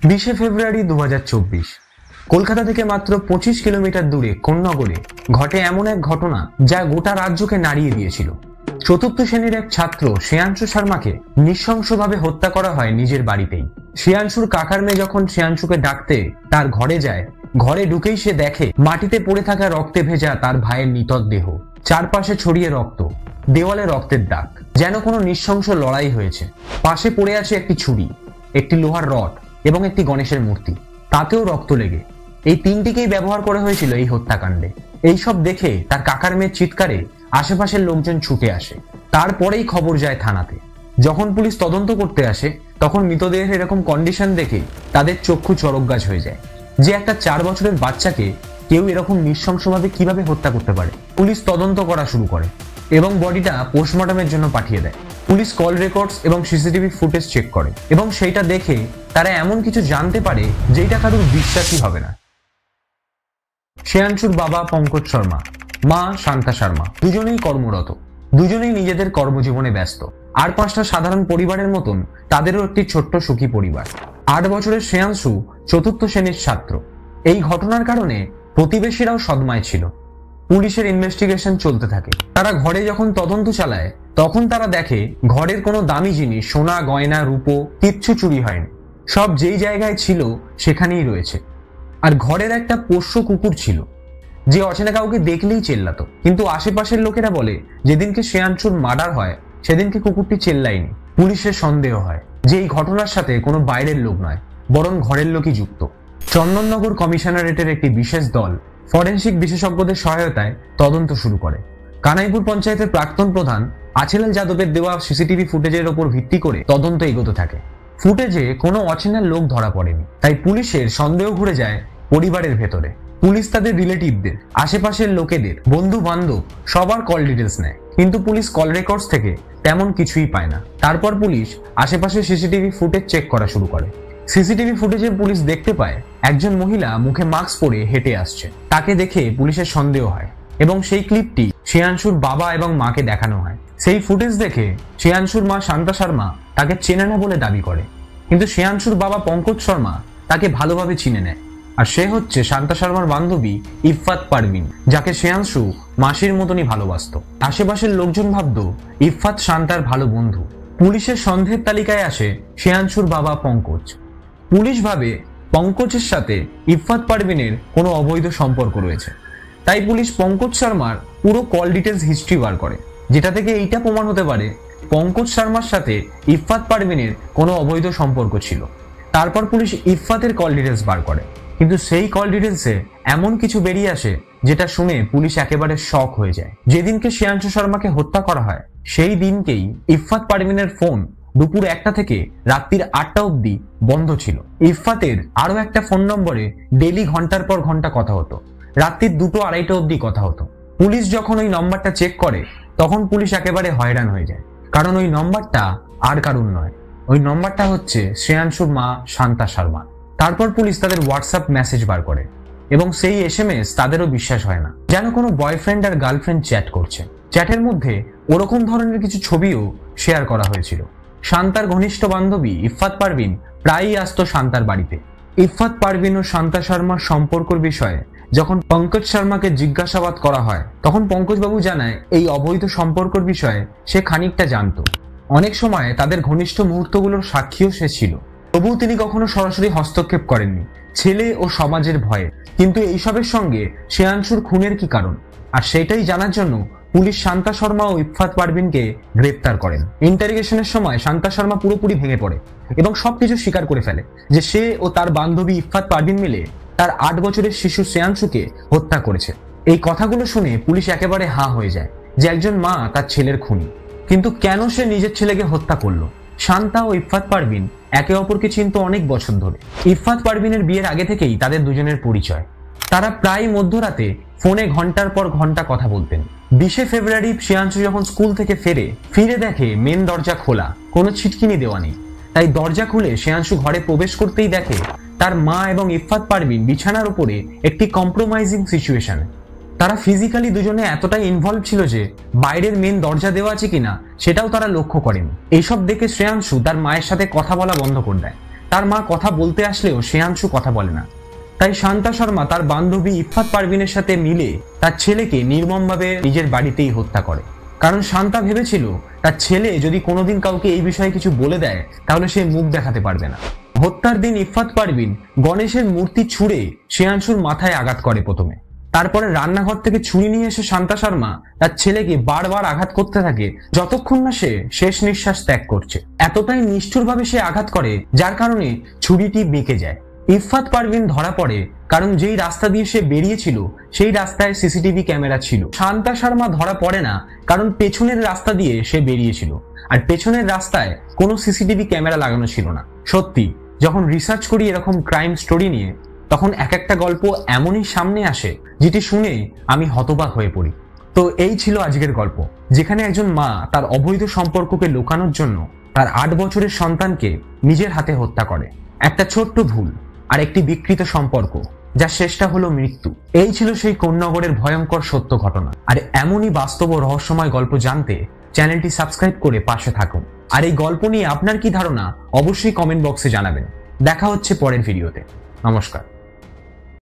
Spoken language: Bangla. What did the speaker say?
20 ফেব্রুয়ারি 2024 কলকাতা থেকে মাত্র 25 কিলোমিটার দূরে কোন্নগরে ঘটে এমন এক ঘটনা যা গোটা রাজ্যকে নাড়িয়ে দিয়েছিল। চতুর্থ শ্রেণীর এক ছাত্র শ্রেয়াংশু শর্মাকে নৃশংসভাবে হত্যা করা হয় নিজের বাড়িতেই। শ্রেয়াংশুর কাকার মেয়ে যখন শ্রেয়াংশুকে ডাকতে তার ঘরে যায়, ঘরে ঢুকেই সে দেখে মাটিতে পড়ে থাকা রক্তে ভেজা তার ভাইয়ের নিথর দেহ, চারপাশে ছড়িয়ে রক্ত, দেওয়ালে রক্তের দাগ, যেন কোনো নৃশংস লড়াই হয়েছে। পাশে পড়ে আছে একটি ছুরি, একটি লোহার রড এবং একটি গণেশের মূর্তি, তাতেও রক্ত লেগে। এই তিনটিকেই ব্যবহার করা হয়েছিল এই হত্যাকাণ্ডে। এইসব দেখে তার কাকার মেয়ের চিৎকারে আশেপাশের লোকজন ছুটে আসে। তারপরেই খবর যায় থানাতে। যখন পুলিশ তদন্ত করতে আসে তখন মৃতদেহের এরকম কন্ডিশন দেখে তাদের চক্ষু চরকগাছ হয়ে যায় যে একটা 4 বছরের বাচ্চাকে কেউ এরকম নৃশংসভাবে কিভাবে হত্যা করতে পারে। পুলিশ তদন্ত করা শুরু করে এবং বডিটা পোস্টমর্টমের জন্য পাঠিয়ে দেয়। পুলিশ কল রেকর্ডস এবং সিসিটিভি ফুটেজ চেক করে এবং সেইটা দেখে তারা এমন কিছু জানতে পারে যেটা কারোর বিশ্বাসই হবে না। শ্রেয়াংশুর বাবা পঙ্কজ শর্মা, মা শান্তা শর্মা দুজনেই কর্মরত, দুজনেই নিজেদের কর্মজীবনে ব্যস্ত। আর 5টা সাধারণ পরিবারের মতন তাদেরও একটি ছোট্ট সুখী পরিবার। 8 বছরের শ্রেয়াংশু চতুর্থ শ্রেণীর ছাত্র। এই ঘটনার কারণে প্রতিবেশীরাও সদমায় ছিল। পুলিশের ইনভেস্টিগেশন চলতে থাকে। তারা ঘরে যখন তদন্ত চালায় তখন তারা দেখে ঘরের কোনো দামি জিনিস, সোনা গয়না রূপো কিচ্ছু চুরি হয়নি, সব যেই জায়গায় ছিল সেখানেই রয়েছে। আর ঘরের একটা পোষ্য কুকুর ছিল যে অচেনা কাউকে দেখলেই চেল্লাতো, কিন্তু আশেপাশের লোকেরা বলে যেদিনকে শ্রেয়াংশুর মার্ডার হয় সেদিনকে কুকুরটি চেল্লায়নি। পুলিশের সন্দেহ হয় যে এই ঘটনার সাথে কোনো বাইরের লোক নয়, বরং ঘরের লোকই যুক্ত। চন্দননগর কমিশনারেটের একটি বিশেষ দল ফরেনসিক বিশেষজ্ঞদের সহায়তায় তদন্ত শুরু করে। কানাইপুর পঞ্চায়েতের প্রাক্তন প্রধান আছেলাল যাদবের দেওয়া সিসিটিভি ফুটেজের ওপর ভিত্তি করে তদন্ত এগোতে থাকে। ফুটেজে কোনো অচেনা লোক ধরা পড়েনি, তাই পুলিশের সন্দেহ ঘুরে যায় পরিবারের ভেতরে। পুলিশ তাদের রিলেটিভদের, আশেপাশের লোকেদের, বন্ধু বান্ধব সবার কল ডিটেলস নেয়, কিন্তু পুলিশ কল রেকর্ডস থেকে তেমন কিছুই পায় না। তারপর পুলিশ আশেপাশে সিসিটিভি ফুটেজ চেক করা শুরু করে। সিসিটিভি ফুটেজে পুলিশ দেখতে পায় একজন মহিলা মুখে মাস্ক পরে হেঁটে আসছে। তাকে দেখে পুলিশের সন্দেহ হয় এবং সেই ক্লিপটি শ্রেয়াংশুর বাবা এবং মাকে দেখানো হয়। সেই ফুটেজ দেখে শ্রেয়াংশুর মা শান্তা শর্মা তাকে চেনে না বলে দাবি করে, কিন্তু শ্রেয়াংশুর বাবা পঙ্কজ শর্মা তাকে ভালোভাবে চিনে নেয়। আর সে হচ্ছে শান্তা শর্মার বান্ধবী ইফফাত পারভিন, যাকে শ্রেয়াংশু মাসির মতনই ভালোবাসত। আশেপাশের লোকজন ভাবত ইফফাত শান্তার ভালো বন্ধু। পুলিশের সন্দেহের তালিকায় আসে শ্রেয়াংশুর বাবা পঙ্কজ। পুলিশ ভাবে পঙ্কজের সাথে ইফফাত পারভিনের কোনো অবৈধ সম্পর্ক রয়েছে, তাই পুলিশ পঙ্কজ শর্মার পুরো কল ডিটেলস হিস্ট্রি বার করে, যেটা থেকে এইটা প্রমাণ হতে পারে পঙ্কজ শর্মার সাথে ইফফাত পারভিনের কোনো অবৈধ সম্পর্ক ছিল। তারপর পুলিশ ইফফাতের কল ডিটেলস বার করে, কিন্তু সেই কল ডিটেলসে এমন কিছু বেরিয়ে আসে যেটা শুনে পুলিশ একেবারে শক হয়ে যায়। যেদিনকে শ্রেয়াংশু শর্মাকে হত্যা করা হয় সেই দিনকেই ইফফাত পারভিনের ফোন দুপুর 1টা থেকে রাত্রির 8টা অবধি বন্ধ ছিল। ইফফাতের আরো একটা ফোন নম্বরে ডেলি ঘন্টার পর ঘন্টা কথা হতো, রাত্রির 2টো 2:30 অবধি কথা হতো। পুলিশ যখন ওই নম্বরটা চেক করে তখন পুলিশ একেবারে হয়রান হয়ে যায়, কারণ ওই নম্বরটা আর কারুর নয়, ওই নম্বরটা হচ্ছে শ্রেয়াংশুর মা শান্তা শর্মা। তারপর পুলিশ তাদের হোয়াটসঅ্যাপ মেসেজ বার করে এবং সেই SMS তাদেরও বিশ্বাস হয় না, যেন কোনো বয়ফ্রেন্ড আর গার্লফ্রেন্ড চ্যাট করছে। চ্যাটের মধ্যে ওরকম ধরনের কিছু ছবিও শেয়ার করা হয়েছিল। শান্তার ঘনিষ্ঠ বান্ধবী ইফফাত পারভিন প্রায়ই আসতো শান্তার বাড়িতে। ইফফাত পারভিন ও শান্তা শর্মার সম্পর্কের বিষয়ে যখন পঙ্কজ শর্মাকে জিজ্ঞাসাবাদ করা হয় তখন পঙ্কজবাবু জানায় এই অবৈধ সম্পর্কের বিষয়ে সে খানিকটা জানতো। অনেক সময় তাদের ঘনিষ্ঠ মুহূর্তগুলোর সাক্ষীও সে ছিল, তবুও তিনি কখনো সরাসরি হস্তক্ষেপ করেননি, ছেলে ও সমাজের ভয়ে। কিন্তু এইসবের সঙ্গে শ্রেয়াংশুর খুনের কি কারণ, আর সেটাই জানার জন্য পুলিশ শান্তা শর্মা ও ইফফাত পারভিনকে গ্রেপ্তার করেন। ইন্টারোগেশনের সময় শান্তা শর্মা পুরোপুরি ভেঙে পড়ে এবং সবকিছু স্বীকার করে ফেলে যে সে ও তার বান্ধবী ইফফাত পারভিন মিলে তার 8 বছরের শিশু শ্রেয়াংশুকে হত্যা করেছে। এই কথাগুলো শুনে পুলিশ একেবারে হাঁ হয়ে যায় যে একজন মা তার ছেলের খুনি, কিন্তু কেন সে নিজের ছেলেকে হত্যা করলো। শান্তা ও ইফফাত পারভিন একে অপরকে চিনত অনেক বছর ধরে। ইফফাত পারভিনের বিয়ের আগে থেকেই তাদের দুজনের পরিচয়। তারা প্রায় মধ্যরাতে ফোনে ঘন্টার পর ঘন্টা কথা বলতেন। 20 ফেব্রুয়ারি শ্রেয়াংশু যখন স্কুল থেকে ফিরে দেখে মেন দরজা খোলা, কোনো ছিটকিনি দেওয়া নেই। তাই দরজা খুলে শ্রেয়াংশু ঘরে প্রবেশ করতেই দেখে তার মা এবং ইফফাত পারভিন বিছানার উপরে একটি কম্প্রোমাইজিং সিচুয়েশনে। তারা ফিজিক্যালি দুজনে এতটাই ইনভলভ ছিল যে বাইরের মেন দরজা দেওয়া আছে কিনা সেটাও তারা লক্ষ্য করেনি। এইসব দেখে শ্রেয়াংশু তার মায়ের সাথে কথা বলা বন্ধ করে দেয়। তার মা কথা বলতে আসলেও শ্রেয়াংশু কথা বলে না। তাই শান্তা শর্মা তার বান্ধবী ইফফাত পারভিনের সাথে মিলে তার ছেলেকে নির্মমভাবে নিজের বাড়িতেই হত্যা করে। কারণ শান্তা ভেবেছিল তার ছেলে যদি কোনোদিন কাউকে এই বিষয়ে কিছু বলে দেয় তাহলে সে মুখ দেখাতে পারবে না। হত্যার দিন ইফফাত পারভিন গণেশের মূর্তি ছুঁড়ে শ্রেয়াংশুর মাথায় আঘাত করে প্রথমে। তারপরে রান্নাঘর থেকে ছুরি নিয়ে এসে শান্তা শর্মা তার ছেলেকে বারবার আঘাত করতে থাকে যতক্ষণ না সে শেষ নিঃশ্বাস ত্যাগ করছে। এতটাই নিষ্ঠুরভাবে সে আঘাত করে যার কারণে ছুরিটি বেঁকে যায়। ইফফাত পারভিন ধরা পড়ে কারণ যেই রাস্তা দিয়ে সে বেরিয়েছিল সেই রাস্তায় সিসিটিভি ক্যামেরা ছিল। শান্তা শর্মা ধরা পড়ে না কারণ পেছনের রাস্তা দিয়ে সে বেরিয়েছিল আর পেছনের রাস্তায় কোনো সিসিটিভি ক্যামেরা লাগানো ছিল না। সত্যি যখন রিসার্চ করি এরকম ক্রাইম স্টোরি নিয়ে তখন এক একটা গল্প এমনই সামনে আসে যেটি শুনে আমি হতবাক হয়ে পড়ি। তো এই ছিল আজকের গল্প, যেখানে একজন মা তার অবৈধ সম্পর্ককে লুকানোর জন্য তার 8 বছরের সন্তানকে নিজের হাতে হত্যা করে। একটা ছোট্ট ভুল আর একটি বিকৃত সম্পর্ক যার শেষটা হলো মৃত্যু। এই ছিল সেই কোন্নগরের ভয়ঙ্কর সত্য ঘটনা। আর এমনই বাস্তব ও রহস্যময় গল্প জানতে চ্যানেলটি সাবস্ক্রাইব করে পাশে থাকুন। আর এই গল্প নিয়ে আপনার কি ধারণা অবশ্যই কমেন্ট বক্সে জানাবেন। দেখা হচ্ছে পরের ভিডিওতে। নমস্কার।